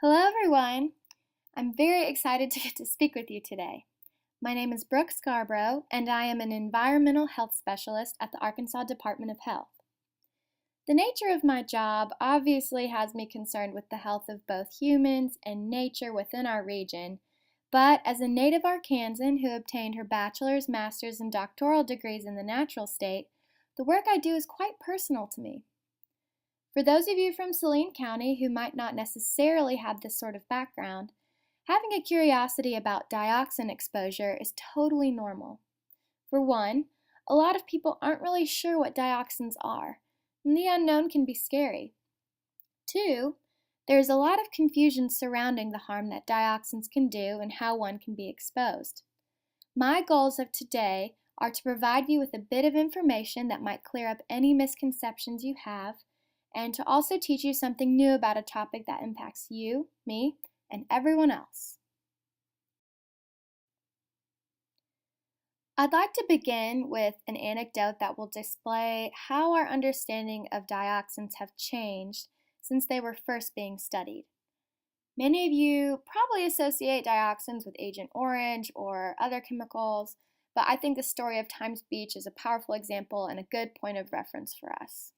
Hello, everyone. I'm very excited to get to speak with you today. My name is Brooke Scarborough, and I am an environmental health specialist at the Arkansas Department of Health. The nature of my job obviously has me concerned with the health of both humans and nature within our region, but as a native Arkansan who obtained her bachelor's, master's, and doctoral degrees in the natural state, the work I do is quite personal to me. For those of you from Saline County who might not necessarily have this sort of background, having a curiosity about dioxin exposure is totally normal. For one, a lot of people aren't really sure what dioxins are, and the unknown can be scary. Two, there's a lot of confusion surrounding the harm that dioxins can do and how one can be exposed. My goals of today are to provide you with a bit of information that might clear up any misconceptions you have, and to also teach you something new about a topic that impacts you, me, and everyone else. I'd like to begin with an anecdote that will display how our understanding of dioxins have changed since they were first being studied. Many of you probably associate dioxins with Agent Orange or other chemicals, but I think the story of Times Beach is a powerful example and a good point of reference for us.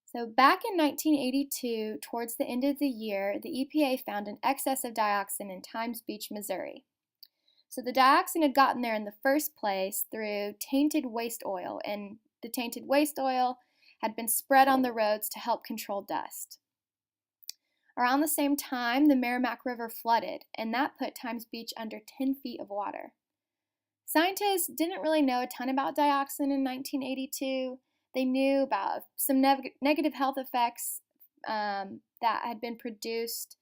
So back in 1982, towards the end of the year, the EPA found an excess of dioxin in Times Beach, Missouri. So the dioxin had gotten there in the first place through tainted waste oil, and the tainted waste oil had been spread on the roads to help control dust. Around the same time, the Merrimack River flooded, and that put Times Beach under 10 feet of water. Scientists didn't really know a ton about dioxin in 1982. They knew about some negative health effects that had been produced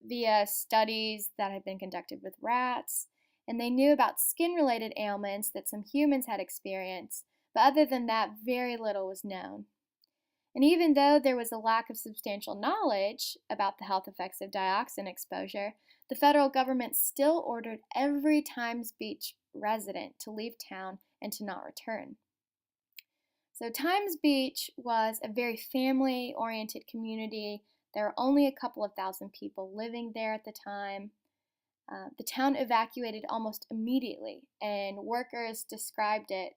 via studies that had been conducted with rats, and they knew about skin-related ailments that some humans had experienced, but other than that, very little was known. And even though there was a lack of substantial knowledge about the health effects of dioxin exposure, the federal government still ordered every Times Beach resident to leave town and to not return. So Times Beach was a very family-oriented community. There were only a couple of thousand people living there at the time. The town evacuated almost immediately, and workers described it.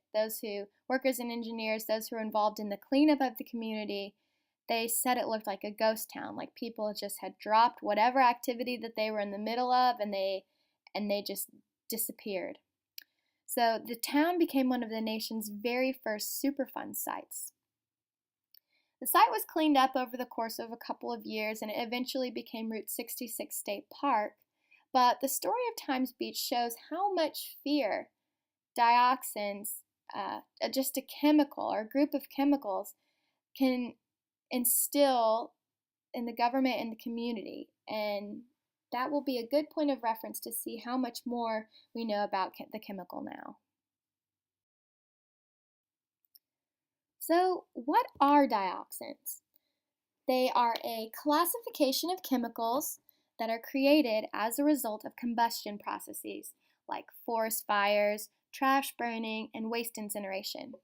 Workers and engineers, those who were involved in the cleanup of the community, they said it looked like a ghost town, like people just had dropped whatever activity that they were in the middle of, and they just disappeared. So the town became one of the nation's very first Superfund sites. The site was cleaned up over the course of a couple of years, and it eventually became Route 66 State Park. But the story of Times Beach shows how much fear dioxins, just a chemical or a group of chemicals, can instill in the government and the community. And that will be a good point of reference to see how much more we know about the chemical now. So, what are dioxins? They are a classification of chemicals that are created as a result of combustion processes like forest fires, trash burning, and waste incineration.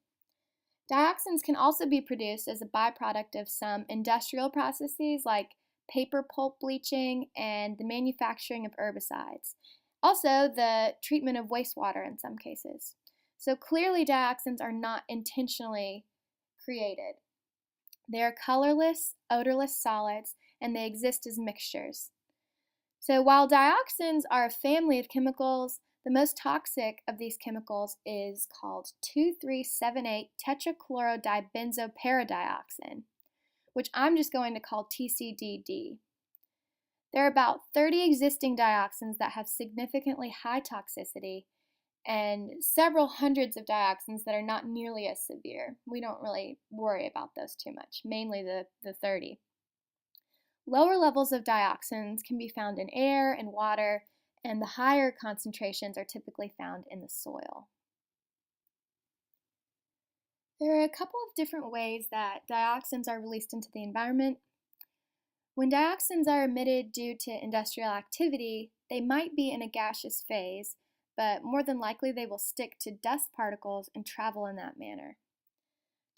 Dioxins can also be produced as a byproduct of some industrial processes like paper pulp bleaching and the manufacturing of herbicides. Also, the treatment of wastewater in some cases. So clearly dioxins are not intentionally created. They are colorless, odorless solids, and they exist as mixtures. So while dioxins are a family of chemicals, the most toxic of these chemicals is called 2,3,7,8 tetrachlorodibenzoparadioxin, which I'm just going to call TCDD. There are about 30 existing dioxins that have significantly high toxicity, and several hundreds of dioxins that are not nearly as severe. We don't really worry about those too much, mainly the 30. Lower levels of dioxins can be found in air and water, and the higher concentrations are typically found in the soil. There are a couple of different ways that dioxins are released into the environment. When dioxins are emitted due to industrial activity, they might be in a gaseous phase, but more than likely they will stick to dust particles and travel in that manner.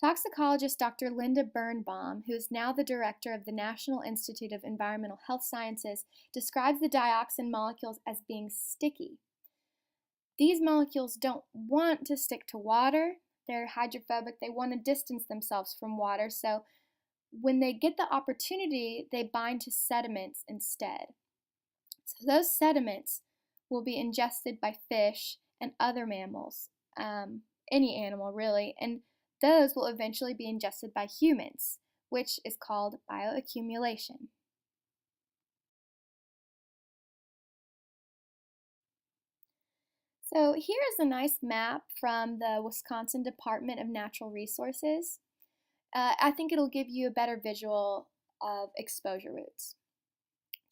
Toxicologist Dr. Linda Birnbaum, who is now the director of the National Institute of Environmental Health Sciences, describes the dioxin molecules as being sticky. These molecules don't want to stick to water. They're hydrophobic. They want to distance themselves from water. So when they get the opportunity, they bind to sediments instead. So those sediments will be ingested by fish and other mammals, any animal really, and those will eventually be ingested by humans, which is called bioaccumulation. So here is a nice map from the Wisconsin Department of Natural Resources. I think it'll give you a better visual of exposure routes.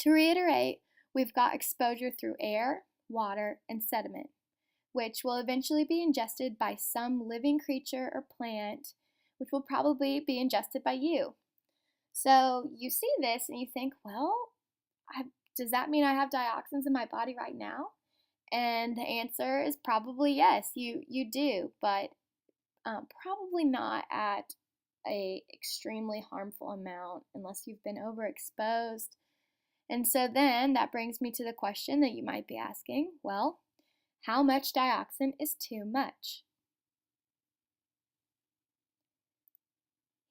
To reiterate, we've got exposure through air, water, and sediment, which will eventually be ingested by some living creature or plant, which will probably be ingested by you. So you see this and you think, well, does that mean I have dioxins in my body right now? And the answer is probably yes, you do, but probably not at a extremely harmful amount unless you've been overexposed. And so then that brings me to the question that you might be asking, well, how much dioxin is too much?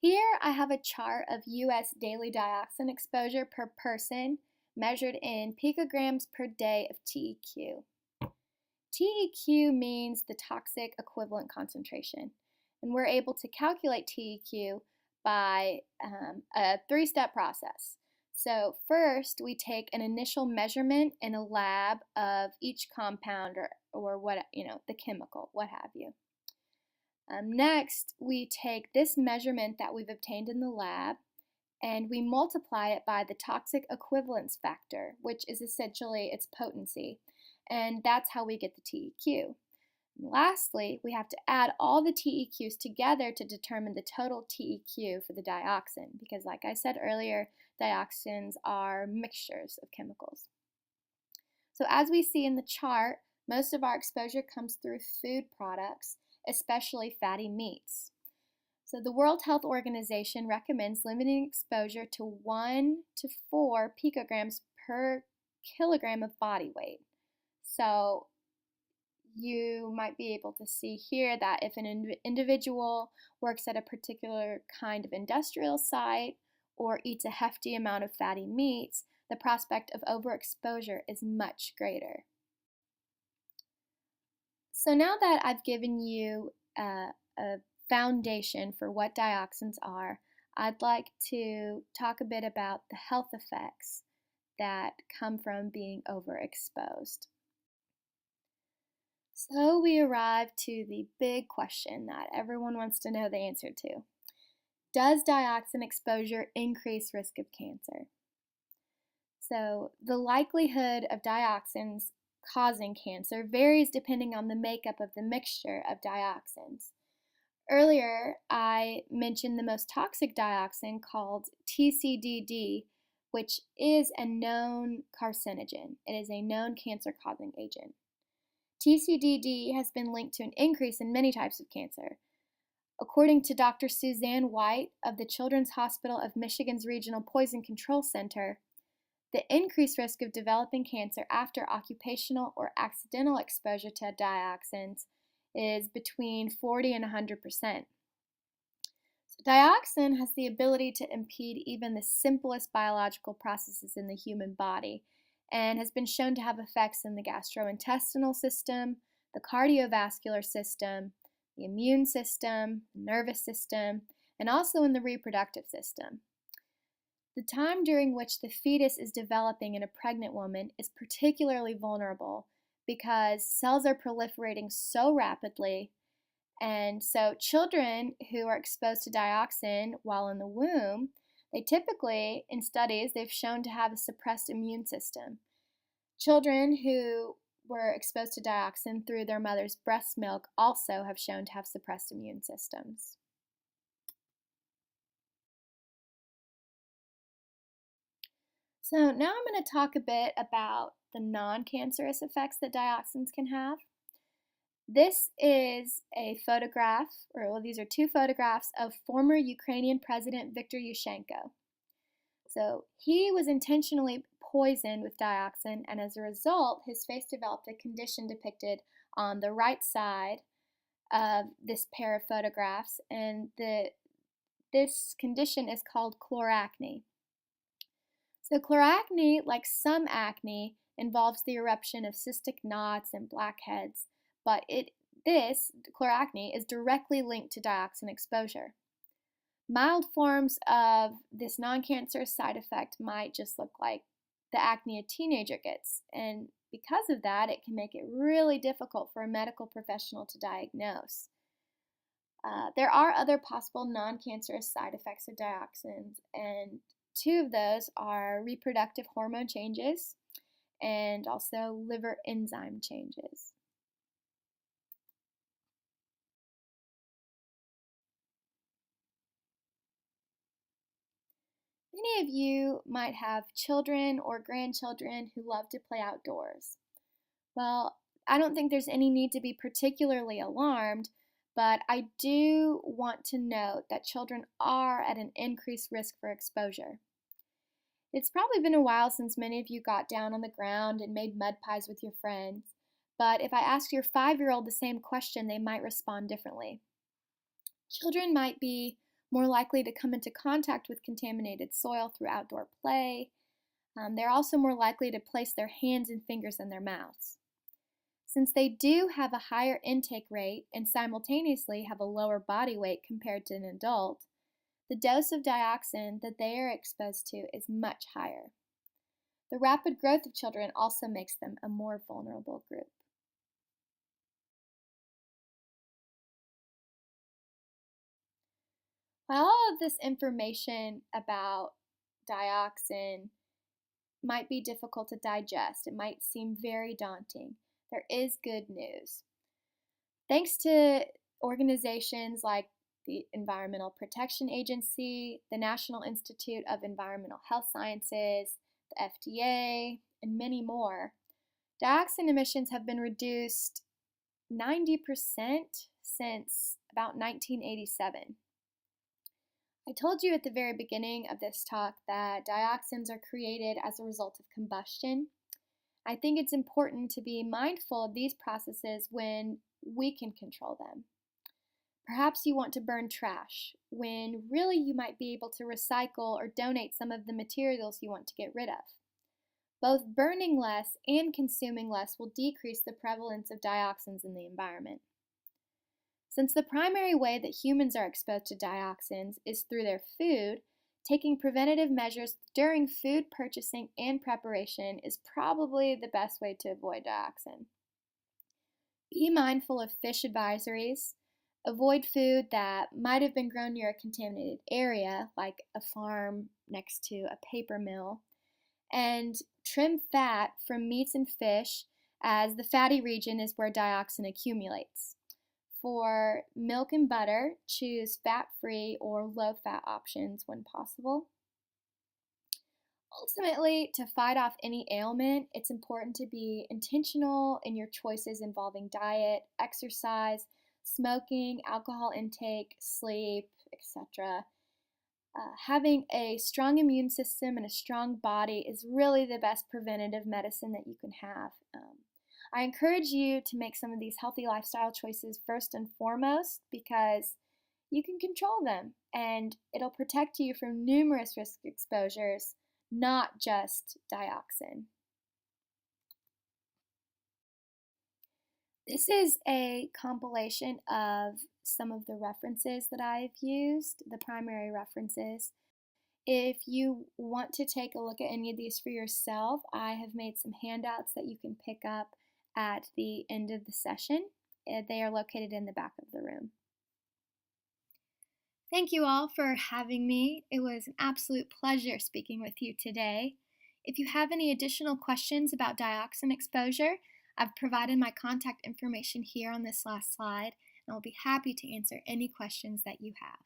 Here I have a chart of U.S. daily dioxin exposure per person measured in picograms per day of TEQ. TEQ means the toxic equivalent concentration, and we're able to calculate TEQ by a three-step process. So first, we take an initial measurement in a lab of each compound or what, the chemical, what have you. Next, we take this measurement that we've obtained in the lab and we multiply it by the toxic equivalence factor, which is essentially its potency, and that's how we get the TEQ. And lastly, we have to add all the TEQs together to determine the total TEQ for the dioxin, because like I said earlier, dioxins are mixtures of chemicals. So as we see in the chart, most of our exposure comes through food products, especially fatty meats. So the World Health Organization recommends limiting exposure to 1 to 4 picograms per kilogram of body weight. So you might be able to see here that if an individual works at a particular kind of industrial site or eats a hefty amount of fatty meats, the prospect of overexposure is much greater. So now that I've given you a foundation for what dioxins are, I'd like to talk a bit about the health effects that come from being overexposed. So we arrive to the big question that everyone wants to know the answer to. Does dioxin exposure increase risk of cancer? So the likelihood of dioxins causing cancer varies depending on the makeup of the mixture of dioxins. Earlier, I mentioned the most toxic dioxin called TCDD, which is a known carcinogen. It is a known cancer-causing agent. TCDD has been linked to an increase in many types of cancer. According to Dr. Suzanne White of the Children's Hospital of Michigan's Regional Poison Control Center, the increased risk of developing cancer after occupational or accidental exposure to dioxins is between 40 and 100%. So dioxin has the ability to impede even the simplest biological processes in the human body and has been shown to have effects in the gastrointestinal system, the cardiovascular system, the immune system, the nervous system, and also in the reproductive system. The time during which the fetus is developing in a pregnant woman is particularly vulnerable because cells are proliferating so rapidly, and so children who are exposed to dioxin while in the womb, they typically, in studies, they've shown to have a suppressed immune system. Children who were exposed to dioxin through their mother's breast milk also have shown to have suppressed immune systems. So now I'm going to talk a bit about the non-cancerous effects that dioxins can have. This is a photograph, these are two photographs of former Ukrainian President Viktor Yushchenko. So he was intentionally poisoned with dioxin, and as a result, his face developed a condition depicted on the right side of this pair of photographs, and this condition is called chloracne. So chloracne, like some acne, involves the eruption of cystic knots and blackheads, but this chloracne is directly linked to dioxin exposure. Mild forms of this non-cancerous side effect might just look like the acne a teenager gets, and because of that, it can make it really difficult for a medical professional to diagnose. There are other possible non-cancerous side effects of dioxins, and two of those are reproductive hormone changes and also liver enzyme changes. Many of you might have children or grandchildren who love to play outdoors. Well, I don't think there's any need to be particularly alarmed, but I do want to note that children are at an increased risk for exposure. It's probably been a while since many of you got down on the ground and made mud pies with your friends, but if I asked your 5-year-old the same question, they might respond differently. Children might be more likely to come into contact with contaminated soil through outdoor play. They're also more likely to place their hands and fingers in their mouths. Since they do have a higher intake rate and simultaneously have a lower body weight compared to an adult, the dose of dioxin that they are exposed to is much higher. The rapid growth of children also makes them a more vulnerable group. While all of this information about dioxin might be difficult to digest, it might seem very daunting, there is good news. Thanks to organizations like the Environmental Protection Agency, the National Institute of Environmental Health Sciences, the FDA, and many more, dioxin emissions have been reduced 90% since about 1987. I told you at the very beginning of this talk that dioxins are created as a result of combustion. I think it's important to be mindful of these processes when we can control them. Perhaps you want to burn trash, when really you might be able to recycle or donate some of the materials you want to get rid of. Both burning less and consuming less will decrease the prevalence of dioxins in the environment. Since the primary way that humans are exposed to dioxins is through their food, taking preventative measures during food purchasing and preparation is probably the best way to avoid dioxin. Be mindful of fish advisories. Avoid food that might have been grown near a contaminated area, like a farm next to a paper mill. And trim fat from meats and fish, as the fatty region is where dioxin accumulates. For milk and butter, choose fat-free or low-fat options when possible. Ultimately, to fight off any ailment, it's important to be intentional in your choices involving diet, exercise, smoking, alcohol intake, sleep, etc. Having a strong immune system and a strong body is really the best preventative medicine that you can have. I encourage you to make some of these healthy lifestyle choices first and foremost because you can control them and it'll protect you from numerous risk exposures, not just dioxin. This is a compilation of some of the references that I've used, the primary references. If you want to take a look at any of these for yourself, I have made some handouts that you can pick up at the end of the session. They are located in the back of the room. Thank you all for having me. It was an absolute pleasure speaking with you today. If you have any additional questions about dioxin exposure, I've provided my contact information here on this last slide, and I'll be happy to answer any questions that you have.